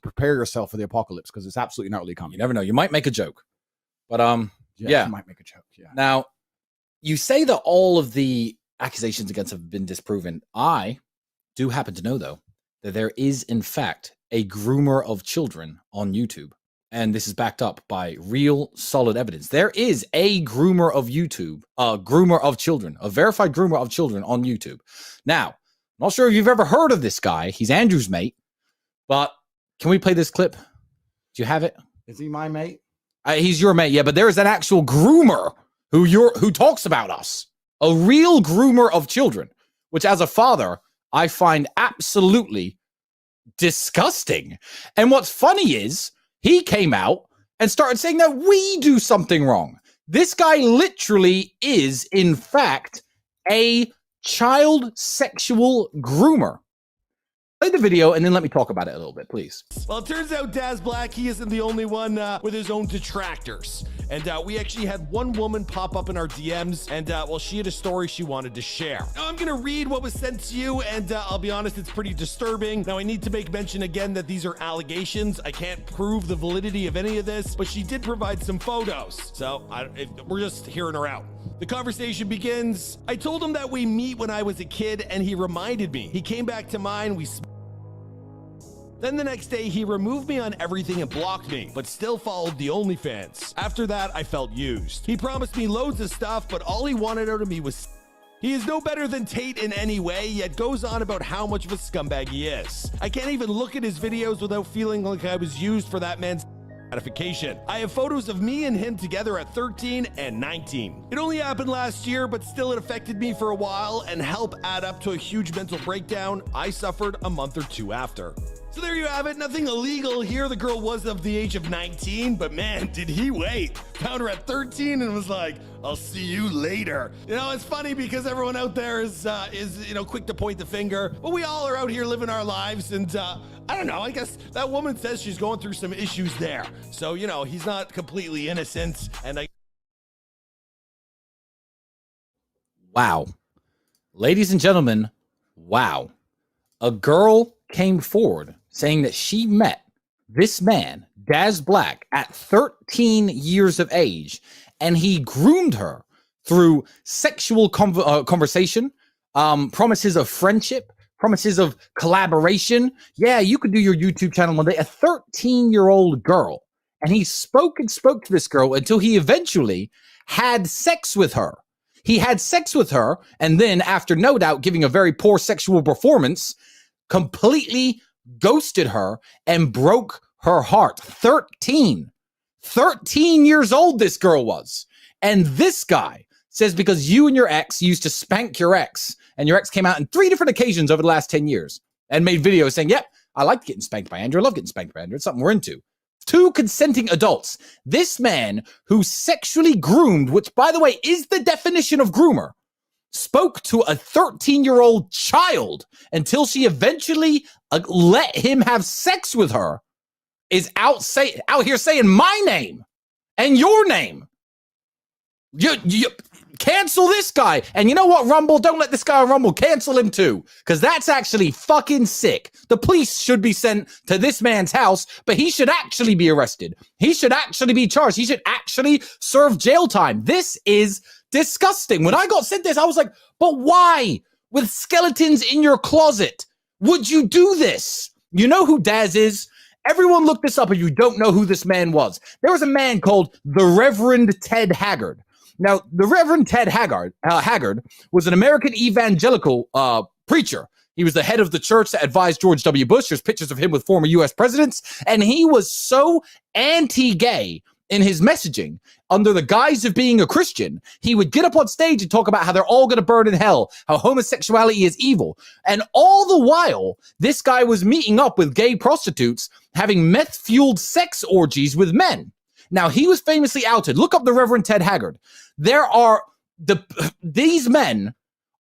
prepare yourself for the apocalypse because it's absolutely not really coming. You never know. You might make a joke. But yeah. You might make a joke. Yeah. Now, you say that all of the accusations against have been disproven. I do happen to know, though, that there is, in fact, a groomer of children on YouTube. And this is backed up by real solid evidence. There is a groomer of YouTube, a groomer of children, a verified groomer of children on YouTube. Now, I'm not sure if you've ever heard of this guy. He's Andrew's mate. But can we play this clip? Do you have it? Is he my mate? He's your mate, yeah, but there is an actual groomer who talks about us. A real groomer of children, which as a father, I find absolutely disgusting. And what's funny is he came out and started saying that we do something wrong. This guy literally is, in fact, a child sexual groomer. Play the video and then let me talk about it a little bit, please. Well, it turns out Daz Black, he isn't the only one with his own detractors. And we actually had one woman pop up in our DMs, and well, she had a story she wanted to share. Now, I'm gonna read what was sent to you, and I'll be honest, it's pretty disturbing. Now, I need to make mention again that these are allegations. I can't prove the validity of any of this, but she did provide some photos. So we're just hearing her out. The conversation begins. I told him that we meet when I was a kid, and he reminded me. He came back to mine, then the next day, he removed me on everything and blocked me, but still followed the OnlyFans. After that, I felt used. He promised me loads of stuff, but all he wanted out of me was... He is no better than Tate in any way, yet goes on about how much of a scumbag he is. I can't even look at his videos without feeling like I was used for that man's gratification. I have photos of me and him together at 13 and 19. It only happened last year, but still it affected me for a while and helped add up to a huge mental breakdown I suffered a month or two after. So there you have it, nothing illegal here. The girl was of the age of 19, but man, did he wait. Found her at 13 and was like, I'll see you later. You know, it's funny because everyone out there is quick to point the finger, but we all are out here living our lives, and I don't know, I guess that woman says she's going through some issues there. So, you know, he's not completely innocent, and Wow. Ladies and gentlemen, wow. A girl came forward saying that she met this man, Daz Black, at 13 years of age, and he groomed her through sexual conversation, promises of friendship, promises of collaboration. Yeah, you could do your YouTube channel one day. A 13-year-old girl. And he spoke to this girl until he eventually had sex with her. He had sex with her, and then, after no doubt giving a very poor sexual performance, completely ghosted her and broke her heart. 13 years old this girl was. And this guy says because you and your ex used to spank your ex, and your ex came out in 3 different occasions over the last 10 years and made videos saying, yep, I like getting spanked by Andrew. I love getting spanked by Andrew. It's something we're into. 2 consenting adults. This man who sexually groomed, which, by the way, is the definition of groomer, spoke to a 13-year-old child until she eventually let him have sex with her, is out here saying my name and your name. You cancel this guy. And you know what, Rumble? Don't let this guy on Rumble. Cancel him too, because that's actually fucking sick. The police should be sent to this man's house, but he should actually be arrested. He should actually be charged. He should actually serve jail time. This is disgusting. When I got sent this, I was like, but why? With skeletons in your closet, would you do this? You know who Daz is? Everyone look this up if you don't know who this man was. There was a man called the Reverend Ted Haggard. Now, the Reverend Ted Haggard was an American evangelical preacher. He was the head of the church that advised George W. Bush. There's pictures of him with former U.S. presidents. And he was so anti-gay in his messaging, under the guise of being a Christian, he would get up on stage and talk about how they're all going to burn in hell, how homosexuality is evil. And all the while, this guy was meeting up with gay prostitutes, having meth-fueled sex orgies with men. Now, he was famously outed. Look up the Reverend Ted Haggard. These men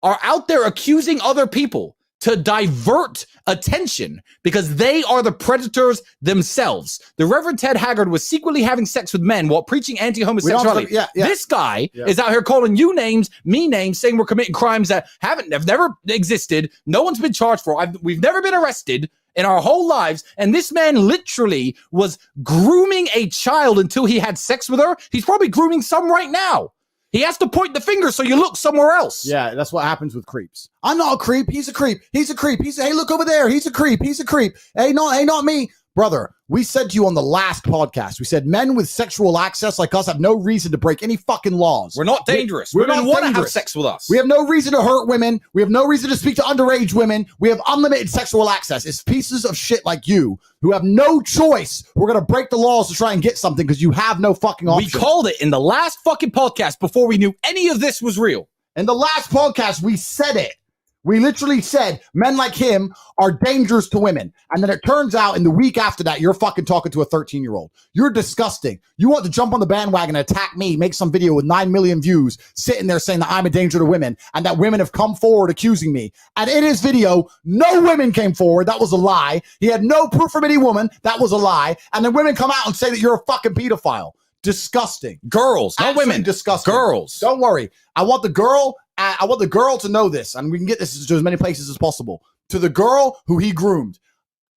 are out there accusing other people to divert attention because they are the predators themselves. The Reverend Ted Haggard was secretly having sex with men while preaching anti-homosexuality. This guy is out here calling you names, me names, saying we're committing crimes that have never existed. No one's been charged for. We've never been arrested in our whole lives. And this man literally was grooming a child until he had sex with her. He's probably grooming some right now. He has to point the finger so you look somewhere else. Yeah, that's what happens with creeps. I'm not a creep. He's a creep. He's a creep. Hey, look over there. He's a creep. He's a creep. Hey, not me. Brother, we said to you on the last podcast, we said men with sexual access like us have no reason to break any fucking laws. We're not dangerous. We're Women not want to have dangerous. sex with us. We have no reason to hurt women. We have no reason to speak to underage women. We have unlimited sexual access. It's pieces of shit like you who have no choice. We're going to break the laws to try and get something because you have no fucking option. We called it in the last fucking podcast before we knew any of this was real. In the last podcast, we said it. We literally said men like him are dangerous to women. And then it turns out in the week after that, you're fucking talking to a 13-year-old. You're disgusting. You want to jump on the bandwagon and attack me, make some video with 9 million views, sitting there saying that I'm a danger to women and that women have come forward accusing me. And in his video, no women came forward. That was a lie. He had no proof from any woman. That was a lie. And then women come out and say that you're a fucking pedophile. Disgusting. Girls, not Absolutely women. Disgusting. Girls. Don't worry. I want the girl to know this, and we can get this to as many places as possible. To the girl who he groomed,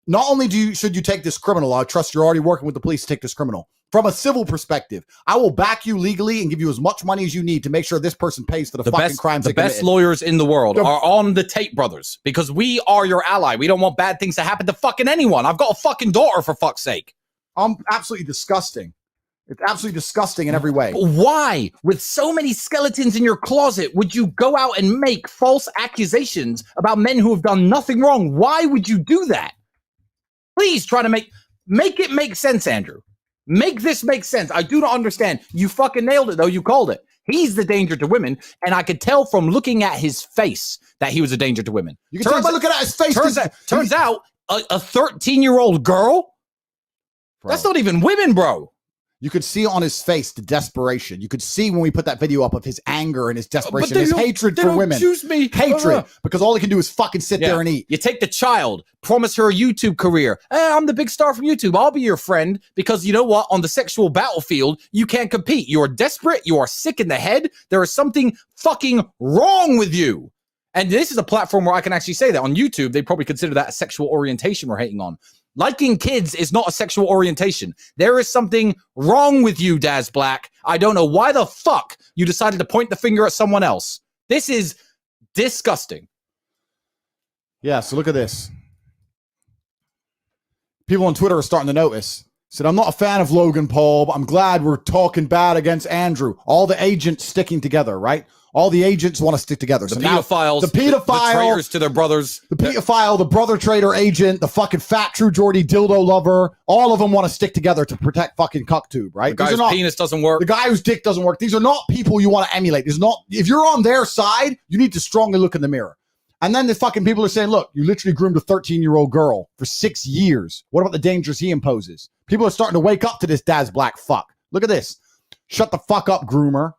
not only should you take this criminal, I trust you're already working with the police to take this criminal. From a civil perspective, I will back you legally and give you as much money as you need to make sure this person pays for the fucking crimes they committed. The best lawyers in the world are on the Tate brothers because we are your ally. We don't want bad things to happen to fucking anyone. I've got a fucking daughter, for fuck's sake. Absolutely disgusting. It's absolutely disgusting in every way. But why, with so many skeletons in your closet, would you go out and make false accusations about men who have done nothing wrong? Why would you do that? Please try to make it make sense, Andrew. Make this make sense. I do not understand. You fucking nailed it, though. You called it. He's the danger to women, and I could tell from looking at his face that he was a danger to women. You can tell by looking at his face. Turns out a 13-year-old girl, that's not even women, bro. You could see on his face the desperation. You could see when we put that video up of his anger and his desperation, his hatred for women. Choose me. Hatred, because all he can do is fucking sit there and eat. You take the child, promise her a YouTube career. Hey, I'm the big star from YouTube. I'll be your friend because you know what? On the sexual battlefield, you can't compete. You are desperate. You are sick in the head. There is something fucking wrong with you. And this is a platform where I can actually say that. On YouTube, they probably consider that a sexual orientation we're hating on. Liking kids is not a sexual orientation. There is something wrong with you, Daz Black. I don't know why the fuck you decided to point the finger at someone else. This is disgusting. Yeah, so look at this. People on Twitter are starting to notice. Said, I'm not a fan of Logan Paul, but I'm glad we're talking bad against Andrew. All the agents sticking together, right? All the agents want to stick together. The pedophiles, the traitors to their brothers. The pedophile, the brother traitor agent, the fucking fat True Geordie dildo lover. All of them want to stick together to protect fucking CuckTube, right? The guy whose penis doesn't work. The guy whose dick doesn't work. These are not people you want to emulate. If you're on their side, you need to strongly look in the mirror. And then the fucking people are saying, look, you literally groomed a 13-year-old girl for 6 years. What about the dangers he imposes? People are starting to wake up to this Daz Black fuck. Look at this. Shut the fuck up, groomer.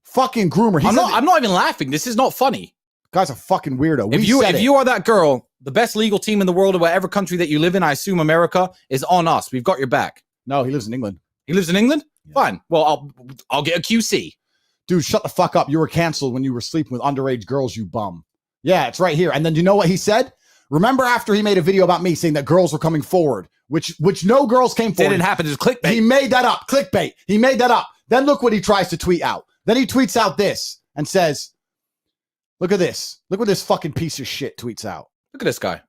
Fucking groomer. I'm not even laughing. This is not funny. Guy's a fucking weirdo. If you are that girl, the best legal team in the world or whatever country that you live in, I assume America, is on us. We've got your back. No, he lives in England. He lives in England? Yeah. Fine. Well, I'll get a QC. Dude, shut the fuck up. You were canceled when you were sleeping with underage girls, you bum. Yeah, it's right here. And then you know what he said? Remember after he made a video about me saying that girls were coming forward, which no girls came forward. It didn't happen. It's clickbait. He made that up. Clickbait. He made that up. Then look what he tries to tweet out. Then he tweets out this and says, look at this. Look what this fucking piece of shit tweets out. Look at this guy.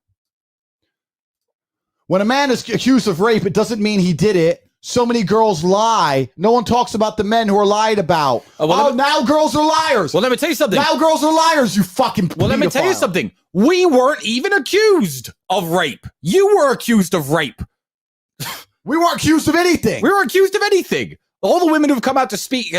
When a man is accused of rape, it doesn't mean he did it. So many girls lie. No one talks about the men who are lied about. Now girls are liars. Well, let me tell you something. Now girls are liars, you fucking pedophile. Well, let me tell you something. We weren't even accused of rape. You were accused of rape. We weren't accused of anything. We weren't accused of anything. All the women who've come out to speak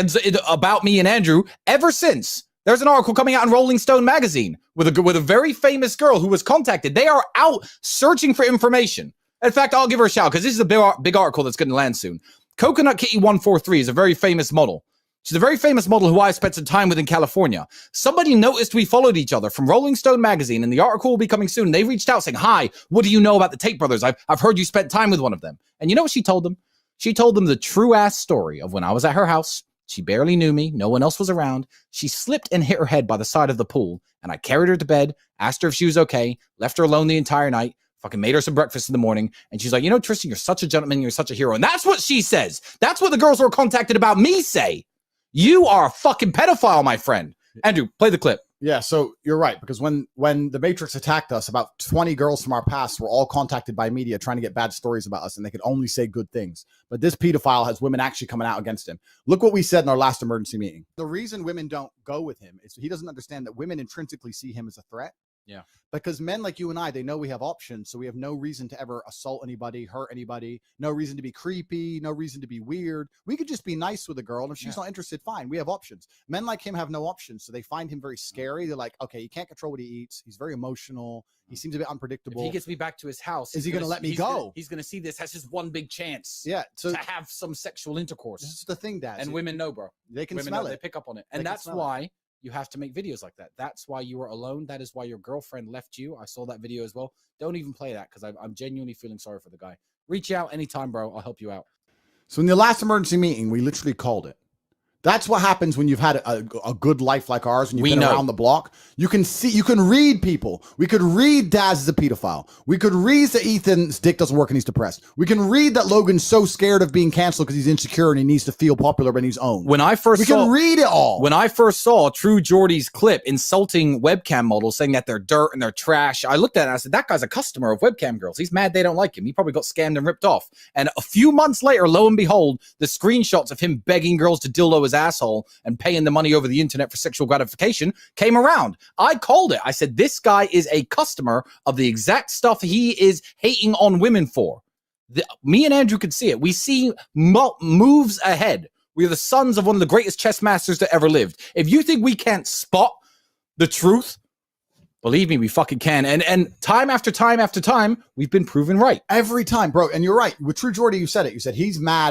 about me and Andrew ever since. There's an article coming out in Rolling Stone magazine with a very famous girl who was contacted. They are out searching for information. In fact, I'll give her a shout because this is a big article that's going to land soon. Coconut Kitty 143 is a very famous model. She's a very famous model who I spent some time with in California. Somebody noticed we followed each other from Rolling Stone magazine, and the article will be coming soon. They reached out saying, hi, what do you know about the Tate brothers? I've heard you spent time with one of them. And you know what she told them? She told them the true ass story of when I was at her house. She barely knew me. No one else was around. She slipped and hit her head by the side of the pool, and I carried her to bed, asked her if she was okay, left her alone the entire night, fucking made her some breakfast in the morning, and she's like, you know, Tristan, you're such a gentleman, you're such a hero. And that's what she says. That's what the girls who are contacted about me say. You are a fucking pedophile, my friend. Andrew, play the clip. Yeah, so you're right, because when the Matrix attacked us, about 20 girls from our past were all contacted by media trying to get bad stories about us, and they could only say good things. But this pedophile has women actually coming out against him. Look what we said in our last emergency meeting. The reason women don't go with him is he doesn't understand that women intrinsically see him as a threat. Yeah. Because men like you and I, they know we have options, so we have no reason to ever assault anybody, hurt anybody, no reason to be creepy, no reason to be weird. We could just be nice with a girl, and if she's not interested, fine. We have options. Men like him have no options, so they find him very scary. They're like, okay, he can't control what he eats. He's very emotional. He seems a bit unpredictable. If he gets me back to his house, is he going to let me go? He's going to see this as his one big chance. Yeah, so to have some sexual intercourse. This is the thing, Dad. And women know, bro. They can women smell know, it. They pick up on it, and that's why you have to make videos like that. That's why you were alone. That is why your girlfriend left you. I saw that video as well. Don't even play that because I'm genuinely feeling sorry for the guy. Reach out anytime, bro. I'll help you out. So in the last emergency meeting, we literally called it. That's what happens when you've had a good life like ours and you've been around the block. You can see, you can read people. We could read Daz is a pedophile. We could read that Ethan's dick doesn't work and he's depressed. We can read that Logan's so scared of being canceled because he's insecure and he needs to feel popular when he's owned. When I first we can read it all. When I first saw True Geordie's clip insulting webcam models, saying that they're dirt and they're trash, I looked at it and I said, that guy's a customer of webcam girls. He's mad they don't like him. He probably got scammed and ripped off. And a few months later, lo and behold, the screenshots of him begging girls to dildo his asshole and paying the money over the internet for sexual gratification came around. I called it. I said, this guy is a customer of the exact stuff he is hating on women for. Me and Andrew could see it. We see moves ahead. We are the sons of one of the greatest chess masters that ever lived. If you think we can't spot the truth, believe me, we fucking can. And time after time after time, we've been proven right. Every time, bro. And you're right. With True Geordie, you said it. You said he's mad